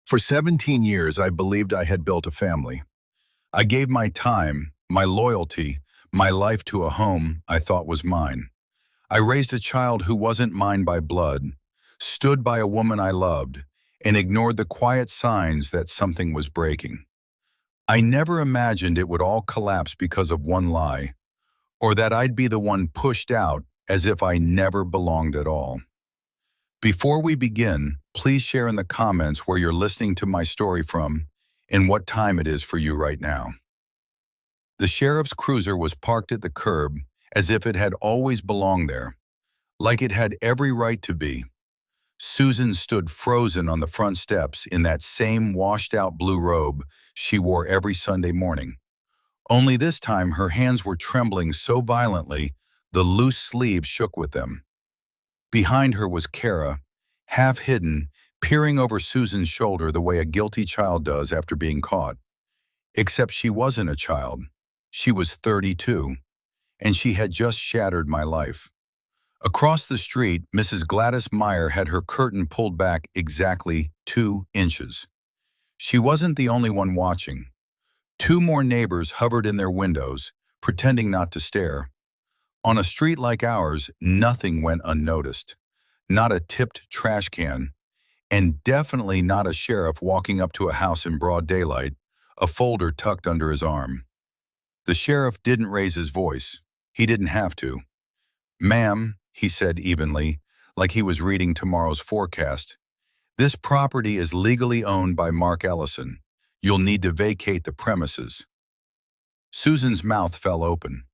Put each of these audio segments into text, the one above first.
For 17 years, I believed I had built a family. I gave my time, my loyalty, my life to a home I thought was mine. I raised a child who wasn't mine by blood, stood by a woman I loved, and ignored the quiet signs that something was breaking. I never imagined it would all collapse because of one lie, or that I'd be the one pushed out as if I never belonged at all. Before we begin, please share in the comments where you're listening to my story from and what time it is for you right now. The sheriff's cruiser was parked at the curb as if it had always belonged there, like it had every right to be. Susan stood frozen on the front steps in that same washed-out blue robe she wore every Sunday morning. Only this time her hands were trembling so violently the loose sleeves shook with them. Behind her was Kara, half hidden, peering over Susan's shoulder the way a guilty child does after being caught. Except she wasn't a child. She was 32, and she had just shattered my life. Across the street, Mrs. Gladys Meyer had her curtain pulled back exactly 2 inches. She wasn't the only one watching. 2 more neighbors hovered in their windows, pretending not to stare. On a street like ours, nothing went unnoticed. Not a tipped trash can, and definitely not a sheriff walking up to a house in broad daylight, a folder tucked under his arm. The sheriff didn't raise his voice. He didn't have to. "Ma'am," he said evenly, like he was reading tomorrow's forecast, "this property is legally owned by Mark Ellison. You'll need to vacate the premises." Susan's mouth fell open.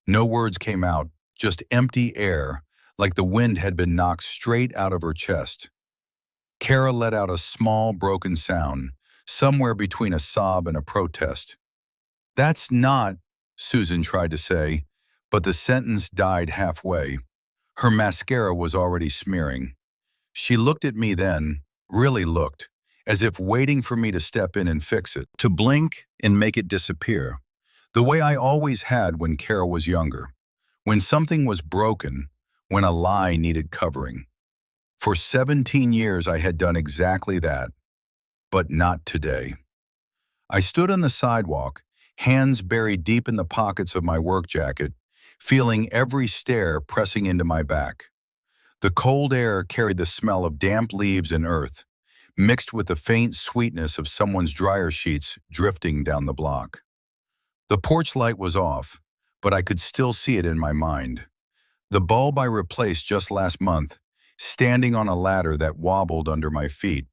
No words came out, just empty air, like the wind had been knocked straight out of her chest. Kara let out a small, broken sound, somewhere between a sob and a protest. "That's not," Susan tried to say, but the sentence died halfway. Her mascara was already smearing. She looked at me then, really looked, as if waiting for me to step in and fix it, to blink and make it disappear. The way I always had when Kara was younger, when something was broken, when a lie needed covering. For 17 years I had done exactly that, but not today. I stood on the sidewalk, hands buried deep in the pockets of my work jacket, feeling every stare pressing into my back. The cold air carried the smell of damp leaves and earth, mixed with the faint sweetness of someone's dryer sheets drifting down the block. The porch light was off, but I could still see it in my mind. The bulb I replaced just last month, standing on a ladder that wobbled under my feet.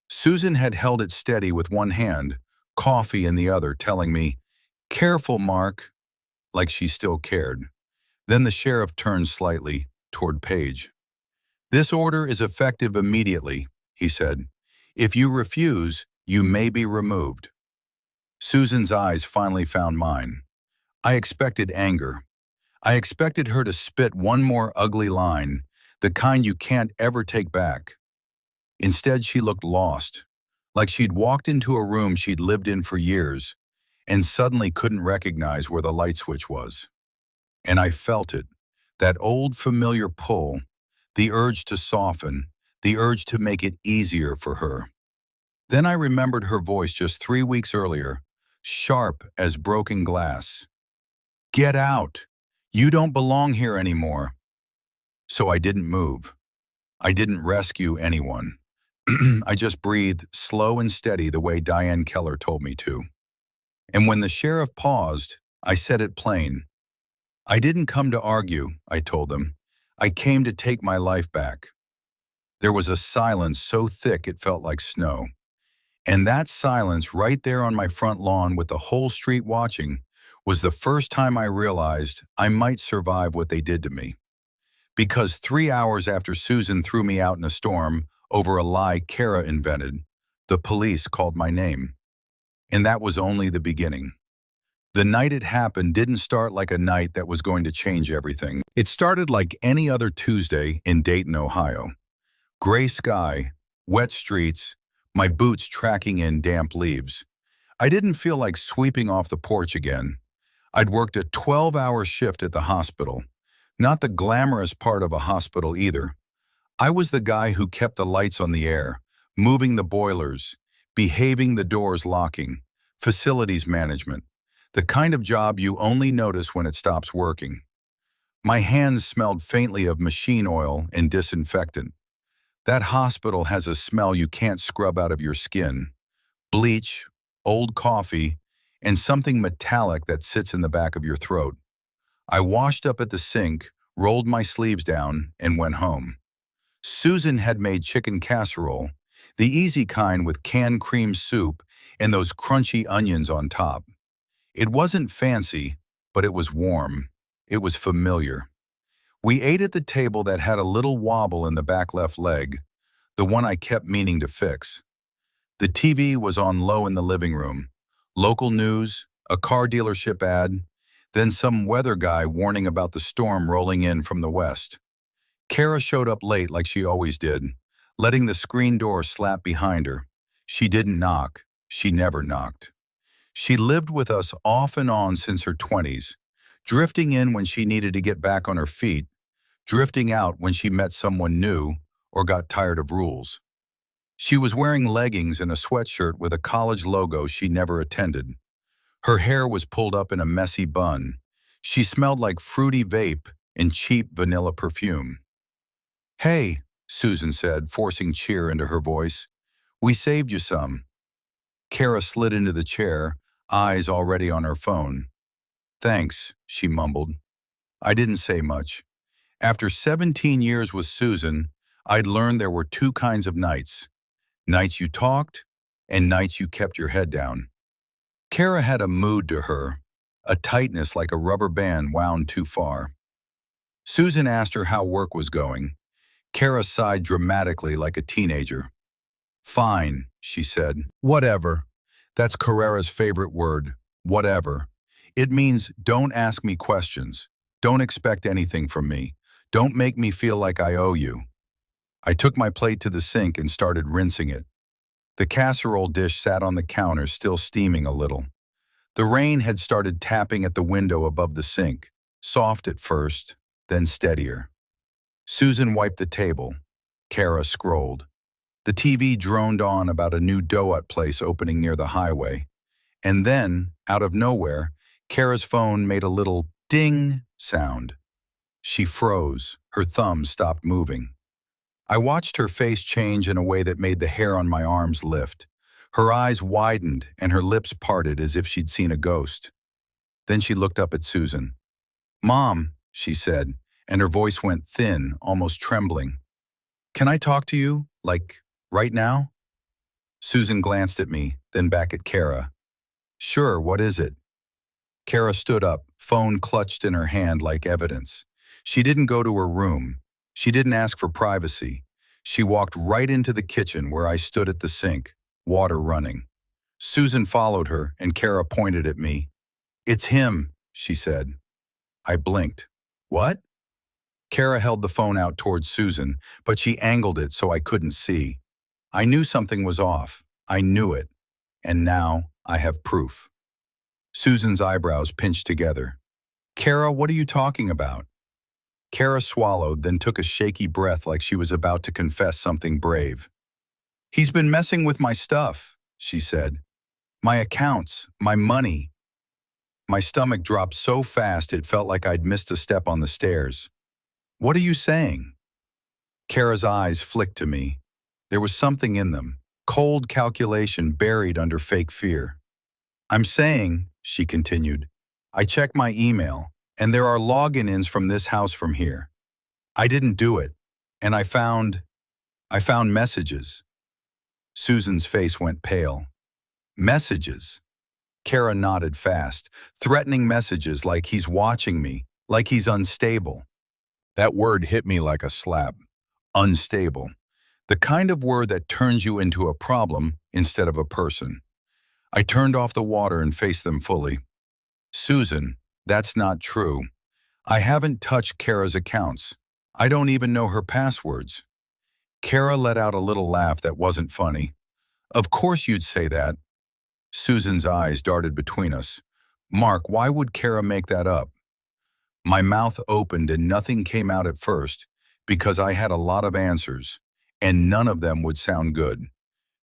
Susan had held it steady with one hand, coffee in the other, telling me, "Careful, Mark," like she still cared. Then the sheriff turned slightly toward Paige. "This order is effective immediately," he said. "If you refuse, you may be removed." Susan's eyes finally found mine. I expected anger. I expected her to spit one more ugly line, the kind you can't ever take back. Instead, she looked lost, like she'd walked into a room she'd lived in for years and suddenly couldn't recognize where the light switch was. And I felt it, that old familiar pull, the urge to soften, the urge to make it easier for her. Then I remembered her voice just 3 weeks earlier, sharp as broken glass. "Get out! You don't belong here anymore." So I didn't move. I didn't rescue anyone. I just breathed slow and steady the way Diane Keller told me to. And when the sheriff paused, I said it plain. "I didn't come to argue," I told him. "I came to take my life back." There was a silence so thick it felt like snow. And that silence right there on my front lawn with the whole street watching was the first time I realized I might survive what they did to me. Because 3 hours after Susan threw me out in a storm over a lie Kara invented, the police called my name. And that was only the beginning. The night it happened didn't start like a night that was going to change everything. It started like any other Tuesday in Dayton, Ohio. Gray sky, wet streets, my boots tracking in damp leaves. I didn't feel like sweeping off the porch again. I'd worked a 12-hour shift at the hospital. Not the glamorous part of a hospital either. I was the guy who kept the lights on the air, moving the boilers, behaving the doors locking, facilities management, the kind of job you only notice when it stops working. My hands smelled faintly of machine oil and disinfectant. That hospital has a smell you can't scrub out of your skin. Bleach, old coffee, and something metallic that sits in the back of your throat. I washed up at the sink, rolled my sleeves down, and went home. Susan had made chicken casserole, the easy kind with canned cream soup and those crunchy onions on top. It wasn't fancy, but it was warm. It was familiar. We ate at the table that had a little wobble in the back left leg, the one I kept meaning to fix. The TV was on low in the living room. Local news, a car dealership ad, then some weather guy warning about the storm rolling in from the west. Kara showed up late like she always did, letting the screen door slap behind her. She didn't knock. She never knocked. She lived with us off and on since her 20s, drifting in when she needed to get back on her feet, drifting out when she met someone new or got tired of rules. She was wearing leggings and a sweatshirt with a college logo she never attended. Her hair was pulled up in a messy bun. She smelled like fruity vape and cheap vanilla perfume. "Hey," Susan said, forcing cheer into her voice. "We saved you some." Kara slid into the chair, eyes already on her phone. "Thanks," she mumbled. I didn't say much. After 17 years with Susan, I'd learned there were two kinds of nights. Nights you talked, and nights you kept your head down. Kara had a mood to her, a tightness like a rubber band wound too far. Susan asked her how work was going. Kara sighed dramatically like a teenager. "Fine," she said. "Whatever." That's Carrera's favorite word, whatever. It means don't ask me questions. Don't expect anything from me. Don't make me feel like I owe you. I took my plate to the sink and started rinsing it. The casserole dish sat on the counter, still steaming a little. The rain had started tapping at the window above the sink, soft at first, then steadier. Susan wiped the table. Kara scrolled. The TV droned on about a new donut place opening near the highway. And then, out of nowhere, Kara's phone made a little ding sound. She froze. Her thumb stopped moving. I watched her face change in a way that made the hair on my arms lift. Her eyes widened and her lips parted as if she'd seen a ghost. Then she looked up at Susan. "Mom," she said, and her voice went thin, almost trembling. "Can I talk to you, like, right now?" Susan glanced at me, then back at Kara. "Sure, what is it?" Kara stood up, phone clutched in her hand like evidence. She didn't go to her room. She didn't ask for privacy. She walked right into the kitchen where I stood at the sink, water running. Susan followed her, and Kara pointed at me. "It's him," she said. I blinked. "What?" Kara held the phone out towards Susan, but she angled it so I couldn't see. I knew something was off. I knew it. And now I have proof. Susan's eyebrows pinched together. "Kara, what are you talking about?" Kara swallowed, then took a shaky breath like she was about to confess something brave. "He's been messing with my stuff," she said. "My accounts, my money." My stomach dropped so fast it felt like I'd missed a step on the stairs. "What are you saying?" Kara's eyes flicked to me. There was something in them, cold calculation buried under fake fear. "I'm saying," she continued, "I checked my email, and there are login-ins from this house from here. I didn't do it, and I found messages." Susan's face went pale. "Messages?" Kara nodded fast, threatening messages like he's watching me, like he's unstable. That word hit me like a slap. Unstable. The kind of word that turns you into a problem instead of a person. I turned off the water and faced them fully. "Susan, that's not true. I haven't touched Kara's accounts. I don't even know her passwords." Kara let out a little laugh that wasn't funny. "Of course you'd say that." Susan's eyes darted between us. "Mark, why would Kara make that up?" My mouth opened and nothing came out at first, because I had a lot of answers, and none of them would sound good.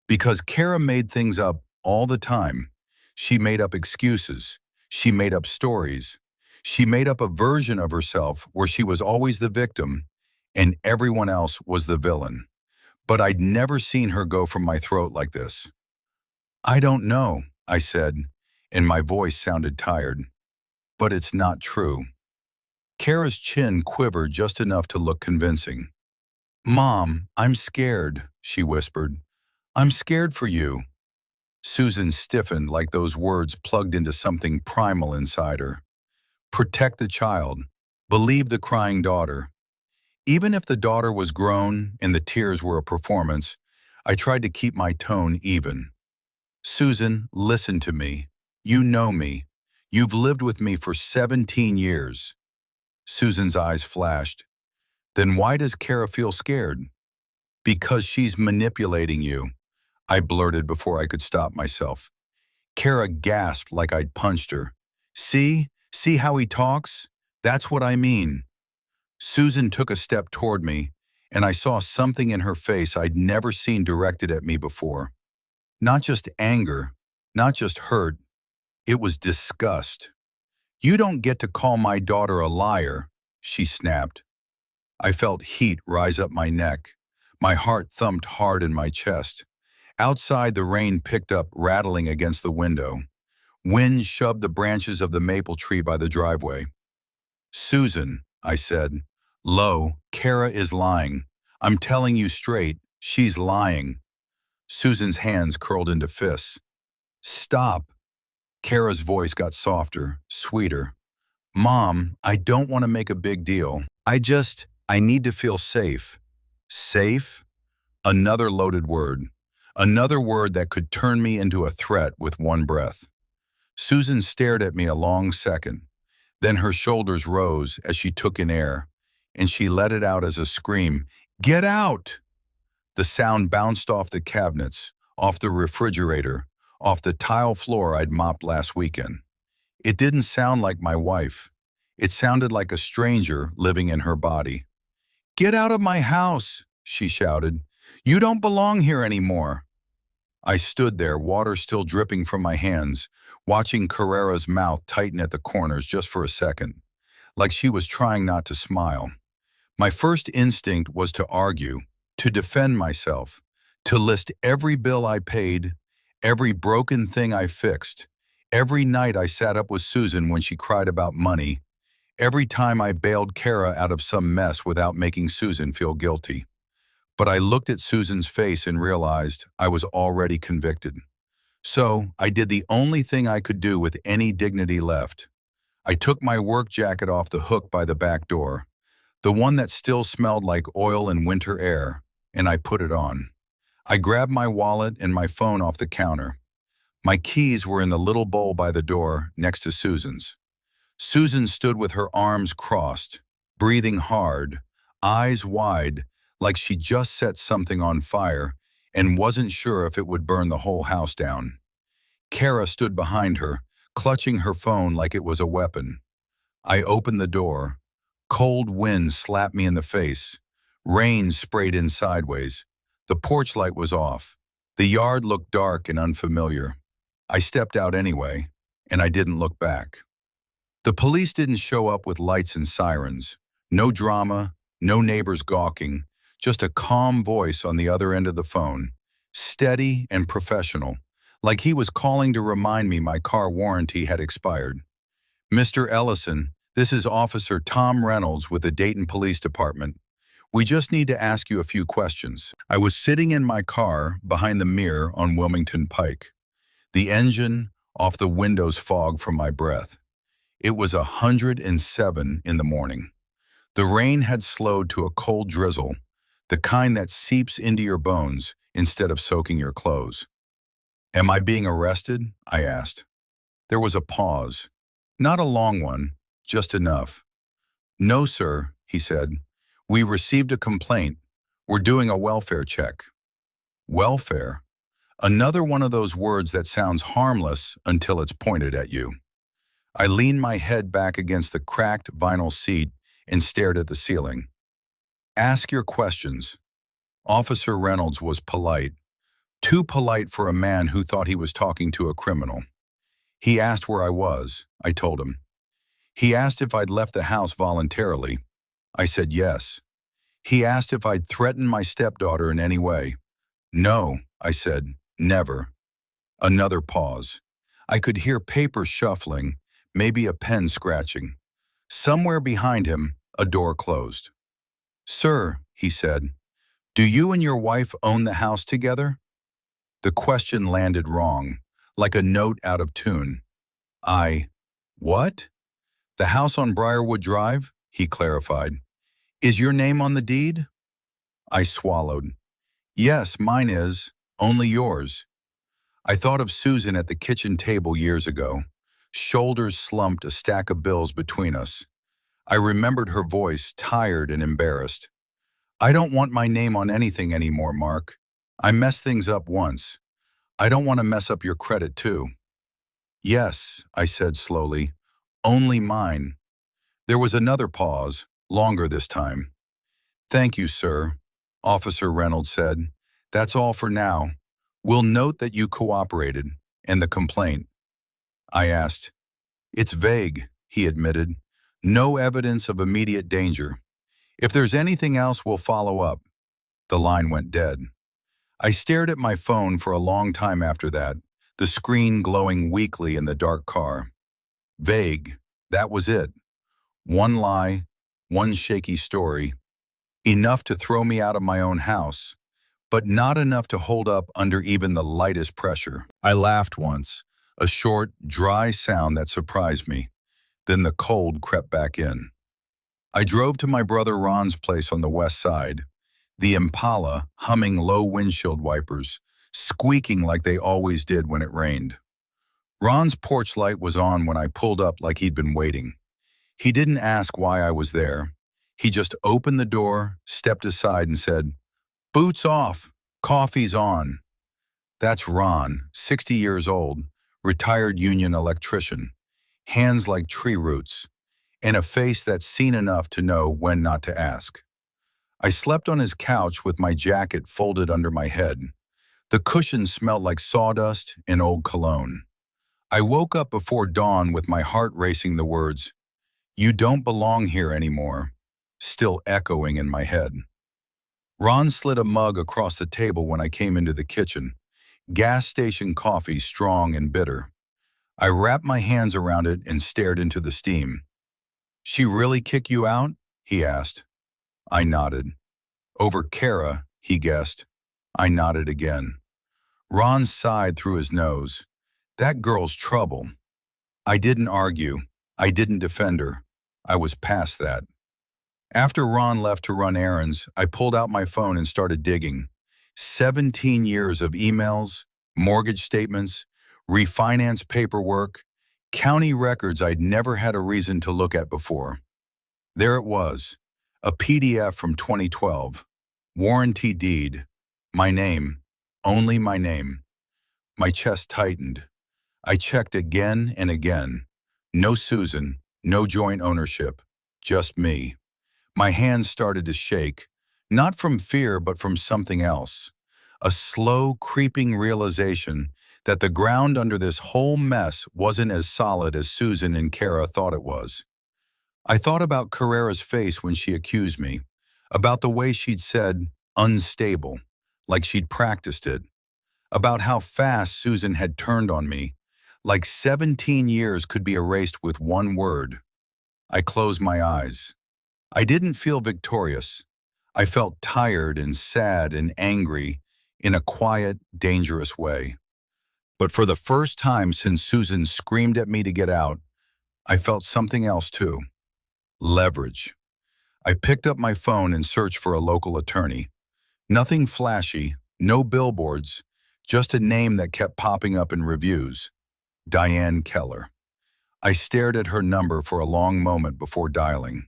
Because Kara made things up all the time. She made up excuses. She made up stories. She made up a version of herself where she was always the victim and everyone else was the villain. But I'd never seen her go from my throat like this. "I don't know," I said, and my voice sounded tired. "But it's not true." Kara's chin quivered just enough to look convincing. "Mom, I'm scared," she whispered. "I'm scared for you." Susan stiffened like those words plugged into something primal inside her. Protect the child. Believe the crying daughter. Even if the daughter was grown and the tears were a performance, I tried to keep my tone even. "Susan, listen to me. You know me. You've lived with me for 17 years. Susan's eyes flashed. "Then why does Kara feel scared?" "Because she's manipulating you," I blurted before I could stop myself. Kara gasped like I'd punched her. "See? See how he talks? That's what I mean." Susan took a step toward me, and I saw something in her face I'd never seen directed at me before. Not just anger, not just hurt, it was disgust. "You don't get to call my daughter a liar," she snapped. I felt heat rise up my neck. My heart thumped hard in my chest. Outside, the rain picked up, rattling against the window. Wind shoved the branches of the maple tree by the driveway. "Susan," I said, low, "Kara is lying. I'm telling you straight, she's lying." Susan's hands curled into fists. "Stop." Kara's voice got softer, sweeter. "Mom, I don't want to make a big deal. I need to feel safe." Safe? Another loaded word. Another word that could turn me into a threat with one breath. Susan stared at me a long second. Then her shoulders rose as she took in air, and she let it out as a scream. "Get out!" The sound bounced off the cabinets, off the refrigerator, off the tile floor I'd mopped last weekend. It didn't sound like my wife. It sounded like a stranger living in her body. "Get out of my house," she shouted. "You don't belong here anymore." I stood there, water still dripping from my hands, watching Carrera's mouth tighten at the corners just for a second, like she was trying not to smile. My first instinct was to argue, to defend myself, to list every bill I paid, every broken thing I fixed, every night I sat up with Susan when she cried about money, every time I bailed Kara out of some mess without making Susan feel guilty. But I looked at Susan's face and realized I was already convicted. So I did the only thing I could do with any dignity left. I took my work jacket off the hook by the back door, the one that still smelled like oil and winter air, and I put it on. I grabbed my wallet and my phone off the counter. My keys were in the little bowl by the door next to Susan's. Susan stood with her arms crossed, breathing hard, eyes wide, like she just set something on fire and wasn't sure if it would burn the whole house down. Kara stood behind her, clutching her phone like it was a weapon. I opened the door. Cold wind slapped me in the face. Rain sprayed in sideways. The porch light was off. The yard looked dark and unfamiliar. I stepped out anyway, and I didn't look back. The police didn't show up with lights and sirens. No drama, no neighbors gawking, just a calm voice on the other end of the phone, steady and professional, like he was calling to remind me my car warranty had expired. "Mr. Ellison, this is Officer Tom Reynolds with the Dayton Police Department. We just need to ask you a few questions." I was sitting in my car behind the mirror on Wilmington Pike. The engine off, the windows fog from my breath. It was 107 in the morning. The rain had slowed to a cold drizzle, the kind that seeps into your bones instead of soaking your clothes. "Am I being arrested?" I asked. There was a pause. Not a long one, just enough. "No, sir," he said. "We received a complaint. We're doing a welfare check." Welfare? Another one of those words that sounds harmless until it's pointed at you. I leaned my head back against the cracked vinyl seat and stared at the ceiling. "Ask your questions." Officer Reynolds was polite, Too polite for a man who thought he was talking to a criminal. He asked where I was. I told him. He asked if I'd left the house voluntarily. I said yes. He asked if I'd threatened my stepdaughter in any way. No, I said, never. Another pause. I could hear paper shuffling, maybe a pen scratching. Somewhere behind him, a door closed. Sir, he said, do you and your wife own the house together? The question landed wrong, like a note out of tune. What? The house on Briarwood Drive? He clarified. Is your name on the deed? I swallowed. Yes, mine is. Only yours. I thought of Susan at the kitchen table years ago. Shoulders slumped, a stack of bills between us. I remembered her voice, tired and embarrassed. I don't want my name on anything anymore, Mark. I messed things up once. I don't want to mess up your credit, too. Yes, I said slowly. Only mine. There was another pause, longer this time. Thank you, sir, Officer Reynolds said. That's all for now. We'll note that you cooperated, and the complaint. I asked. It's vague, he admitted. No evidence of immediate danger. If there's anything else, we'll follow up. The line went dead. I stared at my phone for a long time after that, the screen glowing weakly in the dark car. Vague, that was it. One lie, one shaky story. Enough to throw me out of my own house, but not enough to hold up under even the lightest pressure. I laughed once, a short, dry sound that surprised me. Then the cold crept back in. I drove to my brother Ron's place on the west side, the Impala humming low windshield wipers, squeaking like they always did when it rained. Ron's porch light was on when I pulled up like he'd been waiting. He didn't ask why I was there. He just opened the door, stepped aside and said, "Boots off, coffee's on." That's Ron, 60 years old, retired union electrician, hands like tree roots, and a face that's seen enough to know when not to ask. I slept on his couch with my jacket folded under my head. The cushions smelled like sawdust and old cologne. I woke up before dawn with my heart racing, the words, "You don't belong here anymore," still echoing in my head. Ron slid a mug across the table when I came into the kitchen. Gas station coffee, strong and bitter. I wrapped my hands around it and stared into the steam. "She really kick you out?" he asked. I nodded. "Over Kara," he guessed. I nodded again. Ron sighed through his nose. "That girl's trouble." I didn't argue. I didn't defend her. I was past that. After Ron left to run errands, I pulled out my phone and started digging. 17 years of emails, mortgage statements, refinance paperwork, county records I'd never had a reason to look at before. There it was, a PDF from 2012, warranty deed, my name, only my name. My chest tightened. I checked again and again. No Susan, no joint ownership, just me. My hands started to shake, not from fear but from something else. A slow, creeping realization that the ground under this whole mess wasn't as solid as Susan and Kara thought it was. I thought about Carrera's face when she accused me, about the way she'd said, "unstable," like she'd practiced it, about how fast Susan had turned on me, like 17 years could be erased with one word. I closed my eyes. I didn't feel victorious. I felt tired and sad and angry in a quiet, dangerous way. But for the first time since Susan screamed at me to get out, I felt something else too. Leverage. I picked up my phone and searched for a local attorney. Nothing flashy, no billboards, just a name that kept popping up in reviews. Diane Keller. I stared at her number for a long moment before dialing.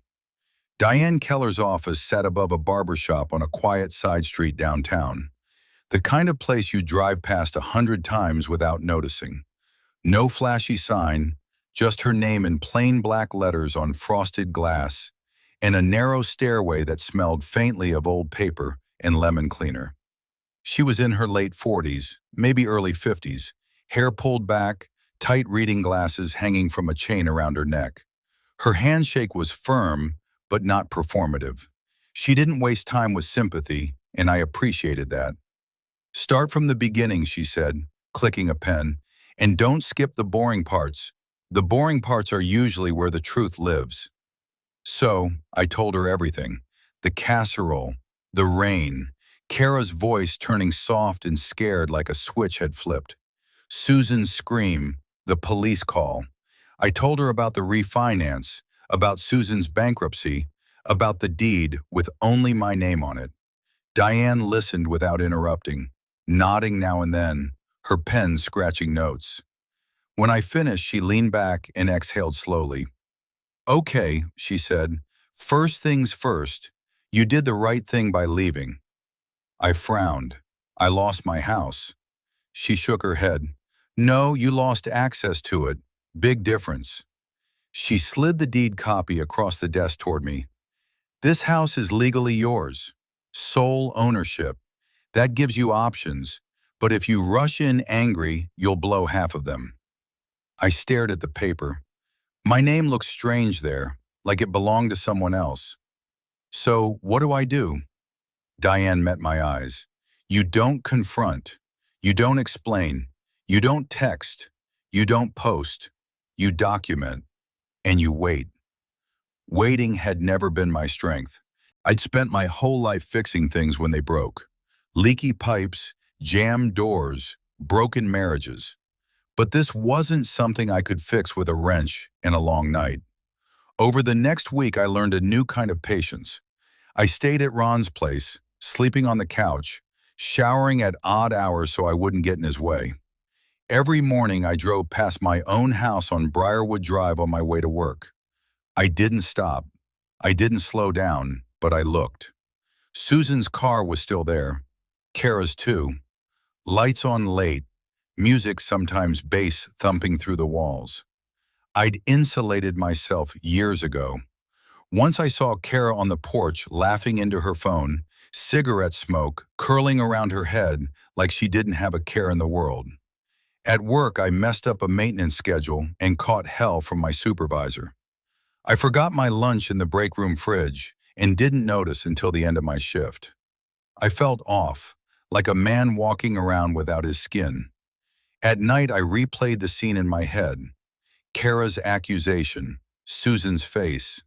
Diane Keller's office sat above a barber shop on a quiet side street downtown. The kind of place you drive past 100 times without noticing. No flashy sign, just her name in plain black letters on frosted glass, and a narrow stairway that smelled faintly of old paper and lemon cleaner. She was in her late 40s, maybe early 50s, hair pulled back, tight reading glasses hanging from a chain around her neck. Her handshake was firm, but not performative. She didn't waste time with sympathy, and I appreciated that. Start from the beginning, she said, clicking a pen, and don't skip the boring parts. The boring parts are usually where the truth lives. So, I told her everything. The casserole, the rain, Kara's voice turning soft and scared like a switch had flipped, Susan's scream, the police call. I told her about the refinance, about Susan's bankruptcy, about the deed with only my name on it. Diane listened without interrupting, nodding now and then, her pen scratching notes. When I finished, she leaned back and exhaled slowly. Okay, she said, first things first, you did the right thing by leaving. I frowned. I lost my house. She shook her head. No, you lost access to it. Big difference. She slid the deed copy across the desk toward me. This house is legally yours. Sole ownership. That gives you options, but if you rush in angry, you'll blow half of them. I stared at the paper. My name looked strange there, like it belonged to someone else. So, what do I do? Diane met my eyes. You don't confront. You don't explain. You don't text. You don't post. You document. And you wait. Waiting had never been my strength. I'd spent my whole life fixing things when they broke. Leaky pipes, jammed doors, broken marriages. But this wasn't something I could fix with a wrench and a long night. Over the next week, I learned a new kind of patience. I stayed at Ron's place, sleeping on the couch, showering at odd hours so I wouldn't get in his way. Every morning, I drove past my own house on Briarwood Drive on my way to work. I didn't stop. I didn't slow down, but I looked. Susan's car was still there. Kara's too. Lights on late. Music, sometimes bass, thumping through the walls. I'd insulated myself years ago. Once I saw Kara on the porch laughing into her phone, cigarette smoke curling around her head like she didn't have a care in the world. At work, I messed up a maintenance schedule and caught hell from my supervisor. I forgot my lunch in the break room fridge and didn't notice until the end of my shift. I felt off, like a man walking around without his skin. At night, I replayed the scene in my head. Kara's accusation, Susan's face.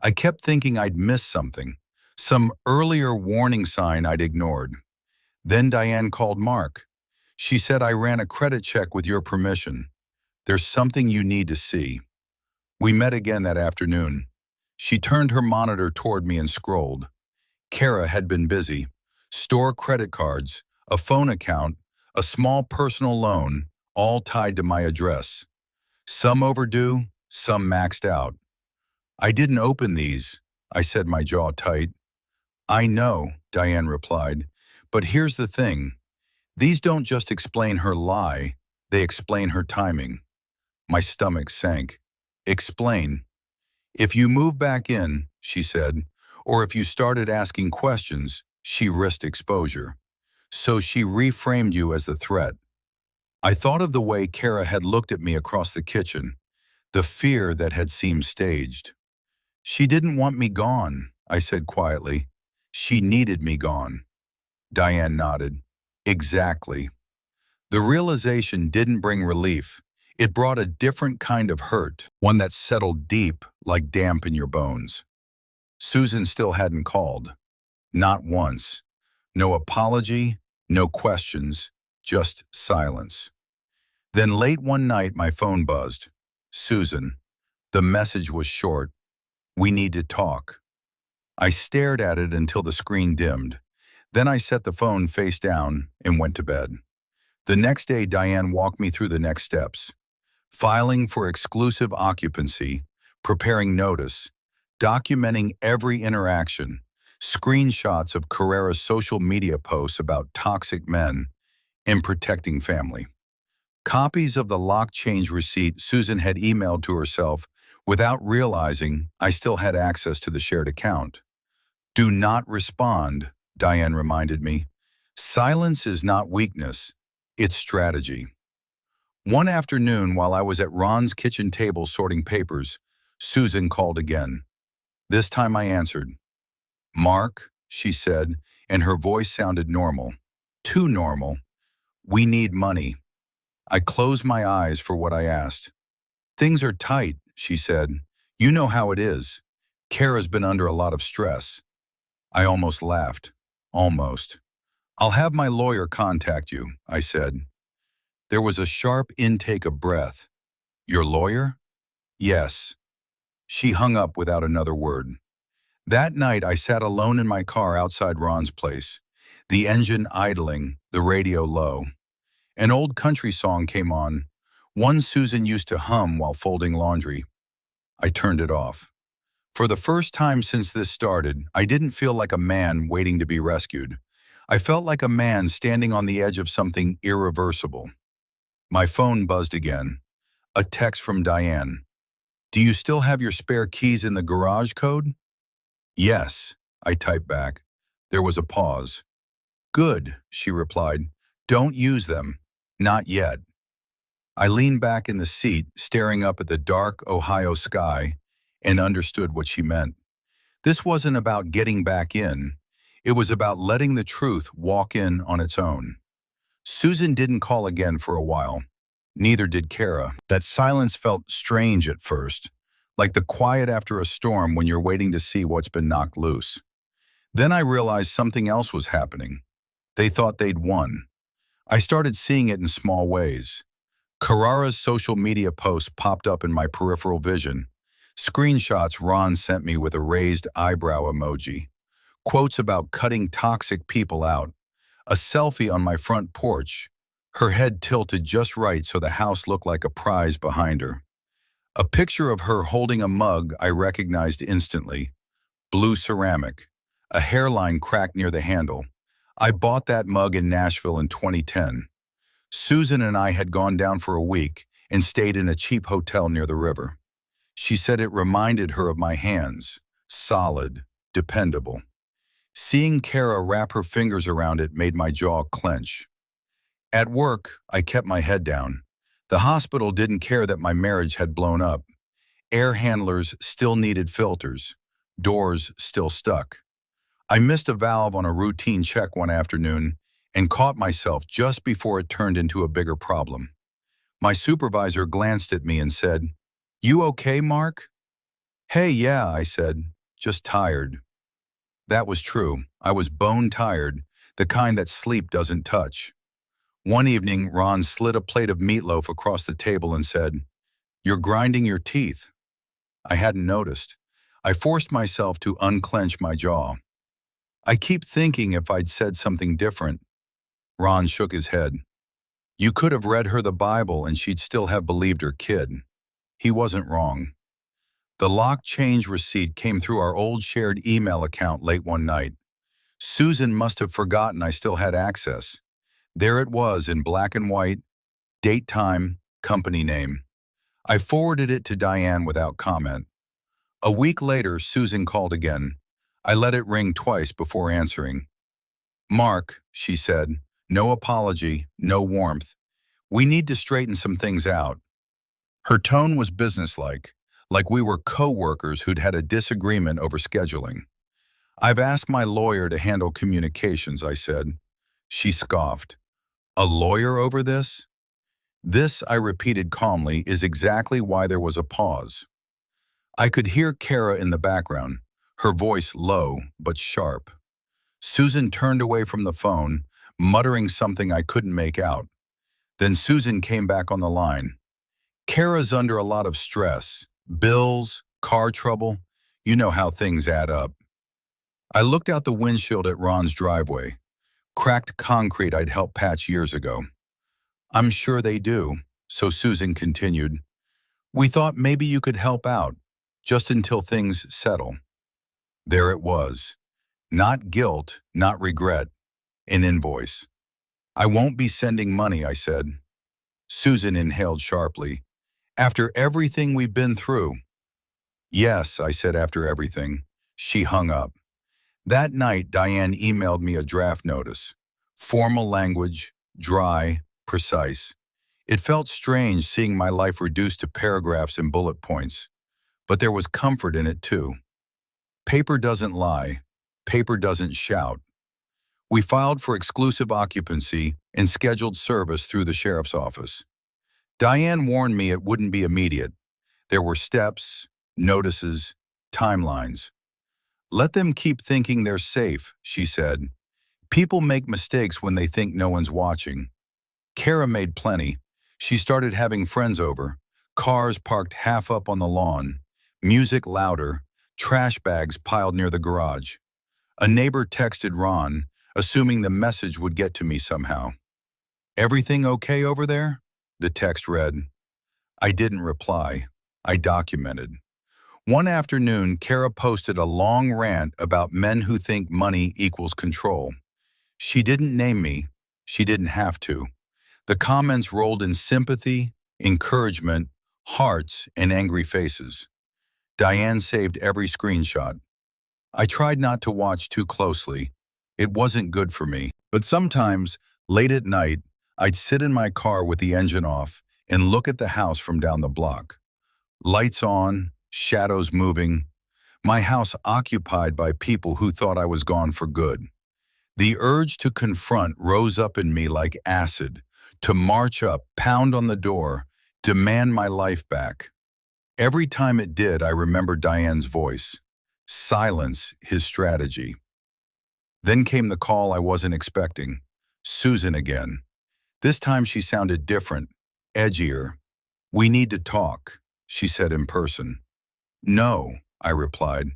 I kept thinking I'd missed something, some earlier warning sign I'd ignored. Then Diane called Mark. She said, I ran a credit check with your permission. There's something you need to see. We met again that afternoon. She turned her monitor toward me and scrolled. Kara had been busy. Store credit cards, a phone account, a small personal loan, all tied to my address. Some overdue, some maxed out. I didn't open these, I said, my jaw tight. I know, Diane replied, but here's the thing. These don't just explain her lie, they explain her timing. My stomach sank. Explain. If you move back in, she said, or if you started asking questions, she risked exposure. So she reframed you as the threat. I thought of the way Kara had looked at me across the kitchen, the fear that had seemed staged. She didn't want me gone, I said quietly. She needed me gone. Diane nodded. Exactly. The realization didn't bring relief. It brought a different kind of hurt, one that settled deep like damp in your bones. Susan still hadn't called. Not once. No apology, no questions, just silence. Then late one night, my phone buzzed. Susan. The message was short. We need to talk. I stared at it until the screen dimmed. Then I set the phone face down and went to bed. The next day, Diane walked me through the next steps. Filing for exclusive occupancy, preparing notice, documenting every interaction, screenshots of Carrera's social media posts about toxic men, and protecting family. Copies of the lock change receipt Susan had emailed to herself without realizing I still had access to the shared account. Do not respond, Diane reminded me. Silence is not weakness, it's strategy. One afternoon, while I was at Ron's kitchen table sorting papers, Susan called again. This time I answered. "Mark," she said, and her voice sounded normal. Too normal. "We need money." I closed my eyes for what I asked. "Things are tight," she said. "You know how it is. Kara's been under a lot of stress." I almost laughed. Almost. "I'll have my lawyer contact you," I said. There was a sharp intake of breath. "Your lawyer?" "Yes." She hung up without another word. That night, I sat alone in my car outside Ron's place, the engine idling, the radio low. An old country song came on, one Susan used to hum while folding laundry. I turned it off. For the first time since this started, I didn't feel like a man waiting to be rescued. I felt like a man standing on the edge of something irreversible. My phone buzzed again. A text from Diane. "Do you still have your spare keys in the garage code?" "Yes," I typed back. There was a pause. "Good," she replied. "Don't use them. Not yet." I leaned back in the seat, staring up at the dark Ohio sky, and understood what she meant. This wasn't about getting back in. It was about letting the truth walk in on its own. Susan didn't call again for a while. Neither did Kara. That silence felt strange at first, like the quiet after a storm when you're waiting to see what's been knocked loose. Then I realized something else was happening. They thought they'd won. I started seeing it in small ways. Carrara's social media posts popped up in my peripheral vision. Screenshots Ron sent me with a raised eyebrow emoji. Quotes about cutting toxic people out. A selfie on my front porch, her head tilted just right so the house looked like a prize behind her. A picture of her holding a mug I recognized instantly. Blue ceramic. A hairline cracked near the handle. I bought that mug in Nashville in 2010. Susan and I had gone down for a week and stayed in a cheap hotel near the river. She said it reminded her of my hands. Solid, dependable. Seeing Kara wrap her fingers around it made my jaw clench. At work, I kept my head down. The hospital didn't care that my marriage had blown up. Air handlers still needed filters. Doors still stuck. I missed a valve on a routine check one afternoon and caught myself just before it turned into a bigger problem. My supervisor glanced at me and said, "You okay, Mark?" "Hey, yeah," I said, "just tired." That was true. I was bone tired, the kind that sleep doesn't touch. One evening, Ron slid a plate of meatloaf across the table and said, "You're grinding your teeth." I hadn't noticed. I forced myself to unclench my jaw. "I keep thinking if I'd said something different." Ron shook his head. "You could have read her the Bible and she'd still have believed her kid." He wasn't wrong. The lock change receipt came through our old shared email account late one night. Susan must have forgotten I still had access. There it was in black and white, date, time, company name. I forwarded it to Diane without comment. A week later, Susan called again. I let it ring twice before answering. "Mark," she said, no apology, no warmth. "We need to straighten some things out." Her tone was businesslike, like we were co-workers who'd had a disagreement over scheduling. "I've asked my lawyer to handle communications," I said. She scoffed. "A lawyer over this?" "This," I repeated calmly, "is exactly why there was a pause." I could hear Kara in the background, her voice low but sharp. Susan turned away from the phone, muttering something I couldn't make out. Then Susan came back on the line. "Kara's under a lot of stress. Bills, car trouble. You know how things add up." I looked out the windshield at Ron's driveway. Cracked concrete I'd helped patch years ago. "I'm sure they do," so Susan continued. "We thought maybe you could help out, just until things settle." There it was. Not guilt, not regret. An invoice. "I won't be sending money," I said. Susan inhaled sharply. "After everything we've been through." "Yes," I said, "after everything." She hung up. That night, Diane emailed me a draft notice. Formal language, dry, precise. It felt strange seeing my life reduced to paragraphs and bullet points, but there was comfort in it too. Paper doesn't lie. Paper doesn't shout. We filed for exclusive occupancy and scheduled service through the sheriff's office. Diane warned me it wouldn't be immediate. There were steps, notices, timelines. Let them keep thinking they're safe, she said. People make mistakes when they think no one's watching. Kara made plenty. She started having friends over, cars parked half up on the lawn, music louder, trash bags piled near the garage. A neighbor texted Ron, assuming the message would get to me somehow. "Everything okay over there?" the text read. I didn't reply. I documented. One afternoon, Kara posted a long rant about men who think money equals control. She didn't name me. She didn't have to. The comments rolled in sympathy, encouragement, hearts, and angry faces. Diane saved every screenshot. I tried not to watch too closely. It wasn't good for me. But sometimes, late at night, I'd sit in my car with the engine off and look at the house from down the block. Lights on, shadows moving. My house occupied by people who thought I was gone for good. The urge to confront rose up in me like acid, to march up, pound on the door, demand my life back. Every time it did, I remembered Diane's voice. Silence, his strategy. Then came the call I wasn't expecting. Susan again. This time she sounded different, edgier. "We need to talk," she said in person. "No," I replied.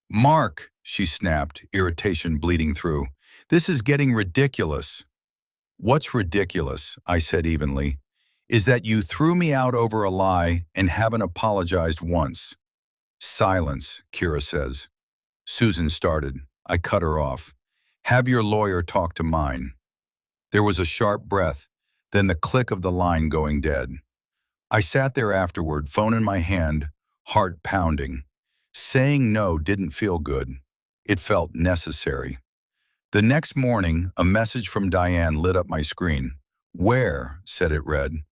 "Mark," she snapped, irritation bleeding through. "This is getting ridiculous." "What's ridiculous?" I said evenly. "Is that you threw me out over a lie and haven't apologized once." "Silence," Kira says. Susan started. I cut her off. "Have your lawyer talk to mine." There was a sharp breath, then the click of the line going dead. I sat there afterward, phone in my hand, heart pounding. Saying no didn't feel good. It felt necessary. The next morning, a message from Diane lit up my screen. "Where?" said it read.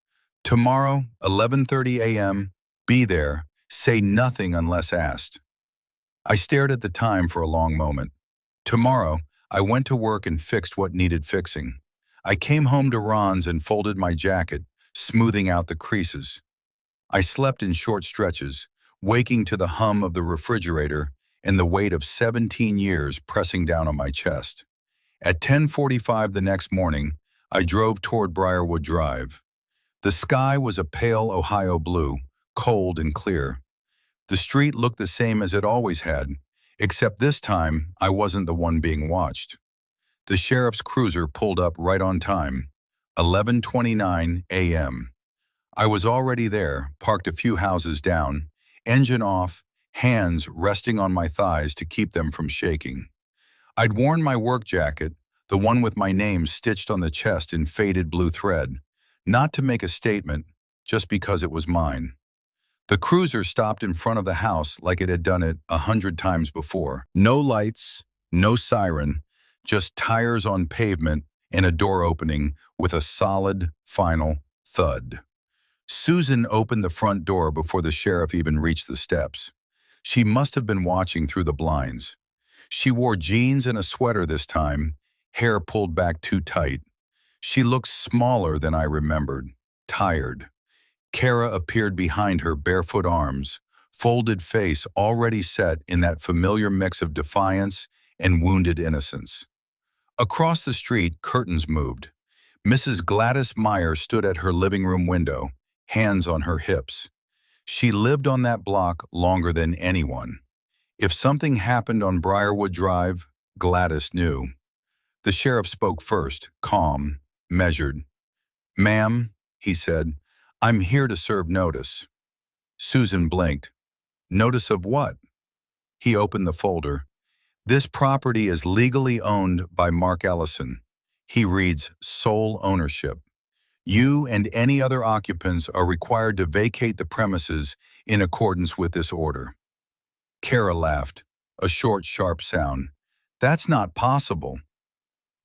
"Tomorrow, 11:30 a.m. Be there. Say nothing unless asked." I stared at the time for a long moment. Tomorrow, I went to work and fixed what needed fixing. I came home to Ron's and folded my jacket, smoothing out the creases. I slept in short stretches, waking to the hum of the refrigerator and the weight of 17 years pressing down on my chest. At 10:45 the next morning, I drove toward Briarwood Drive. The sky was a pale Ohio blue, cold and clear. The street looked the same as it always had, except this time I wasn't the one being watched. The sheriff's cruiser pulled up right on time, 11:29 a.m. I was already there, parked a few houses down, engine off, hands resting on my thighs to keep them from shaking. I'd worn my work jacket, the one with my name stitched on the chest in faded blue thread, not to make a statement, just because it was mine. The cruiser stopped in front of the house like it had done it 100 times before. No lights, no siren, just tires on pavement and a door opening with a solid, final thud. Susan opened the front door before the sheriff even reached the steps. She must have been watching through the blinds. She wore jeans and a sweater this time, hair pulled back too tight. She looked smaller than I remembered, tired. Kara appeared behind her barefoot arms, folded face already set in that familiar mix of defiance and wounded innocence. Across the street, curtains moved. Mrs. Gladys Meyer stood at her living room window, hands on her hips. She lived on that block longer than anyone. If something happened on Briarwood Drive, Gladys knew. The sheriff spoke first, calm, measured. "Ma'am," he said, "I'm here to serve notice." Susan blinked. "Notice of what?" He opened the folder. "This property is legally owned by Mark Ellison." He reads, "Sole ownership. You and any other occupants are required to vacate the premises in accordance with this order." Kara laughed, a short, sharp sound. "That's not possible."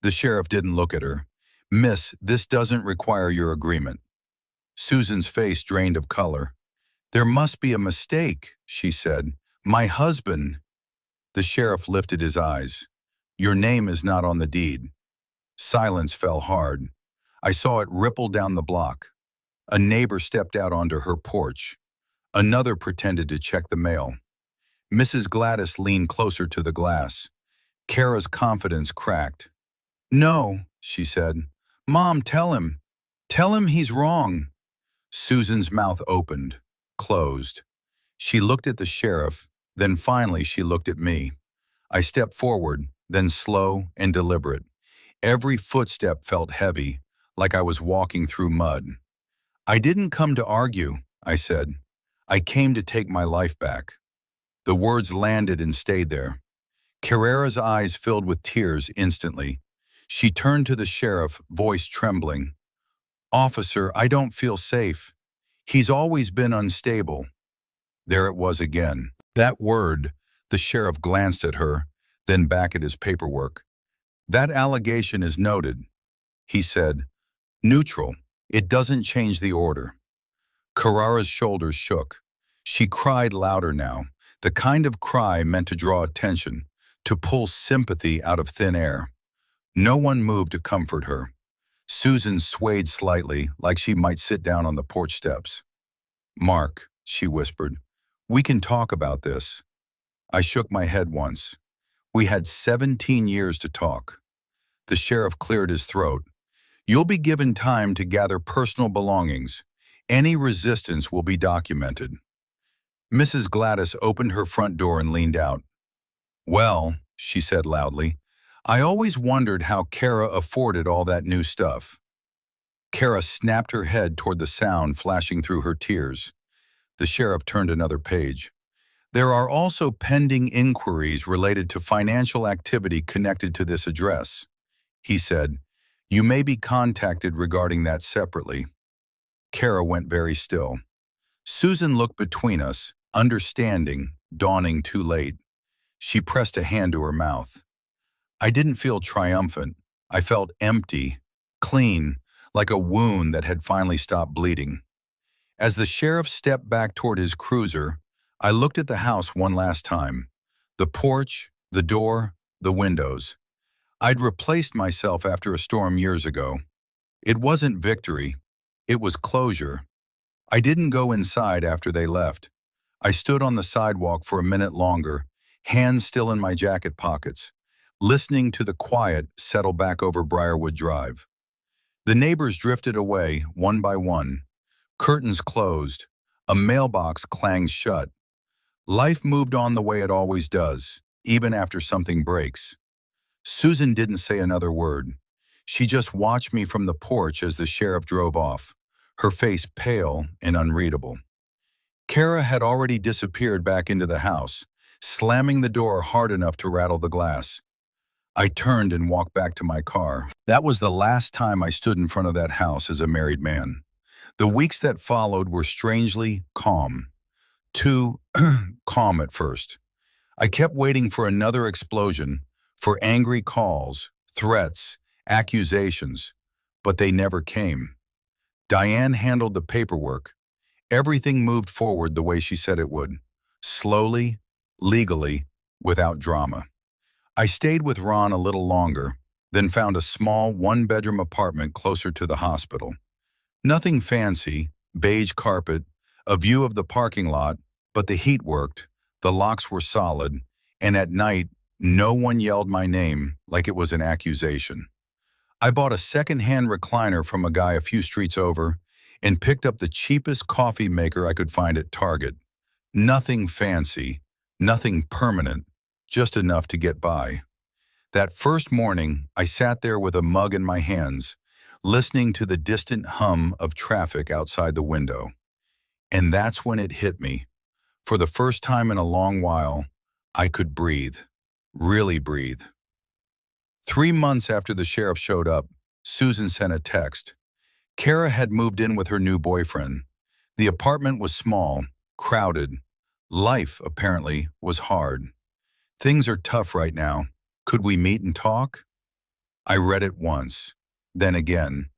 The sheriff didn't look at her. "Miss, this doesn't require your agreement." Susan's face drained of color. "There must be a mistake," she said. "My husband—" The sheriff lifted his eyes. "Your name is not on the deed." Silence fell hard. I saw it ripple down the block. A neighbor stepped out onto her porch. Another pretended to check the mail. Mrs. Gladys leaned closer to the glass. Kara's confidence cracked. "No," she said. "Mom, tell him. Tell him he's wrong." Susan's mouth opened, closed. She looked at the sheriff, then finally she looked at me. I stepped forward, then slow and deliberate. Every footstep felt heavy, like I was walking through mud. "I didn't come to argue," I said. "I came to take my life back." The words landed and stayed there. Carrera's eyes filled with tears instantly. She turned to the sheriff, voice trembling. "Officer, I don't feel safe. He's always been unstable." There it was again. That word. The sheriff glanced at her, then back at his paperwork. "That allegation is noted," he said. "Neutral. It doesn't change the order." Carrera's shoulders shook. She cried louder now, the kind of cry meant to draw attention, to pull sympathy out of thin air. No one moved to comfort her. Susan swayed slightly, like she might sit down on the porch steps. "Mark," she whispered, "we can talk about this." I shook my head once. We had 17 years to talk. The sheriff cleared his throat. "You'll be given time to gather personal belongings. Any resistance will be documented." Mrs. Gladys opened her front door and leaned out. "Well," she said loudly, "I always wondered how Kara afforded all that new stuff." Kara snapped her head toward the sound flashing through her tears. The sheriff turned another page. "There are also pending inquiries related to financial activity connected to this address," he said. "You may be contacted regarding that separately." Kara went very still. Susan looked between us, understanding, dawning too late. She pressed a hand to her mouth. I didn't feel triumphant. I felt empty, clean, like a wound that had finally stopped bleeding. As the sheriff stepped back toward his cruiser, I looked at the house one last time. The porch, the door, the windows. I'd replaced myself after a storm years ago. It wasn't victory. It was closure. I didn't go inside after they left. I stood on the sidewalk for a minute longer, hands still in my jacket pockets, listening to the quiet settle back over Briarwood Drive. The neighbors drifted away, one by one. Curtains closed. A mailbox clanged shut. Life moved on the way it always does, even after something breaks. Susan didn't say another word. She just watched me from the porch as the sheriff drove off, her face pale and unreadable. Kara had already disappeared back into the house, slamming the door hard enough to rattle the glass. I turned and walked back to my car. That was the last time I stood in front of that house as a married man. The weeks that followed were strangely calm. Too calm at first. I kept waiting for another explosion, for angry calls, threats, accusations, but they never came. Diane handled the paperwork. Everything moved forward the way she said it would. Slowly, legally, without drama. I stayed with Ron a little longer, then found a small one-bedroom apartment closer to the hospital. Nothing fancy, beige carpet, a view of the parking lot, but the heat worked, the locks were solid, and at night, no one yelled my name like it was an accusation. I bought a second-hand recliner from a guy a few streets over and picked up the cheapest coffee maker I could find at Target. Nothing fancy, nothing permanent, just enough to get by. That first morning, I sat there with a mug in my hands, listening to the distant hum of traffic outside the window. And that's when it hit me. For the first time in a long while, I could breathe, really breathe. 3 months after the sheriff showed up, Susan sent a text. Kara had moved in with her new boyfriend. The apartment was small, crowded. Life, apparently, was hard. "Things are tough right now. Could we meet and talk?" I read it once, then again.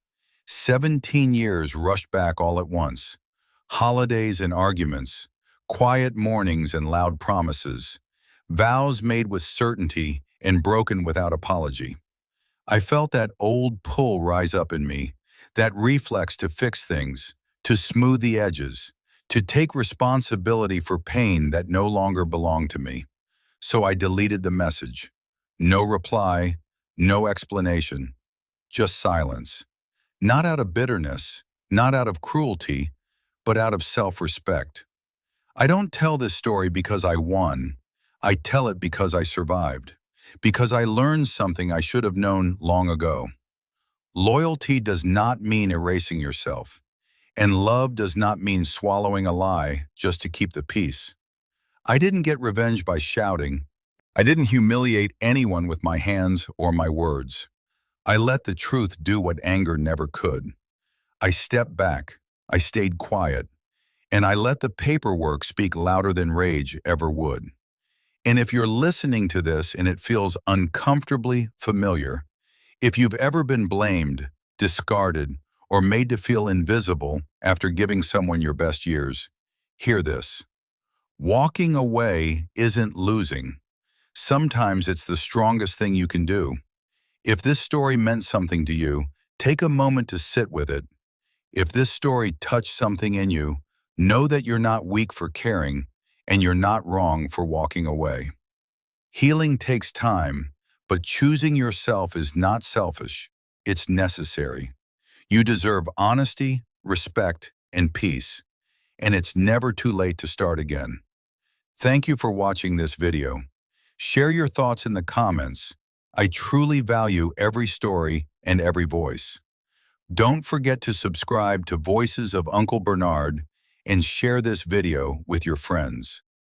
17 years rushed back all at once. Holidays and arguments, quiet mornings and loud promises, vows made with certainty and broken without apology. I felt that old pull rise up in me, that reflex to fix things, to smooth the edges, to take responsibility for pain that no longer belonged to me. So I deleted the message. No reply, no explanation, just silence. Not out of bitterness, not out of cruelty, but out of self-respect. I don't tell this story because I won. I tell it because I survived. Because I learned something I should have known long ago. Loyalty does not mean erasing yourself. And love does not mean swallowing a lie just to keep the peace. I didn't get revenge by shouting. I didn't humiliate anyone with my hands or my words. I let the truth do what anger never could. I stepped back. I stayed quiet. And I let the paperwork speak louder than rage ever would. And if you're listening to this and it feels uncomfortably familiar, if you've ever been blamed, discarded, or made to feel invisible after giving someone your best years, hear this. Walking away isn't losing. Sometimes it's the strongest thing you can do. If this story meant something to you, take a moment to sit with it. If this story touched something in you, know that you're not weak for caring, and you're not wrong for walking away. Healing takes time, but choosing yourself is not selfish. It's necessary. You deserve honesty, respect, and peace, and it's never too late to start again. Thank you for watching this video. Share your thoughts in the comments. I truly value every story and every voice. Don't forget to subscribe to Voices of Uncle Bernard and share this video with your friends.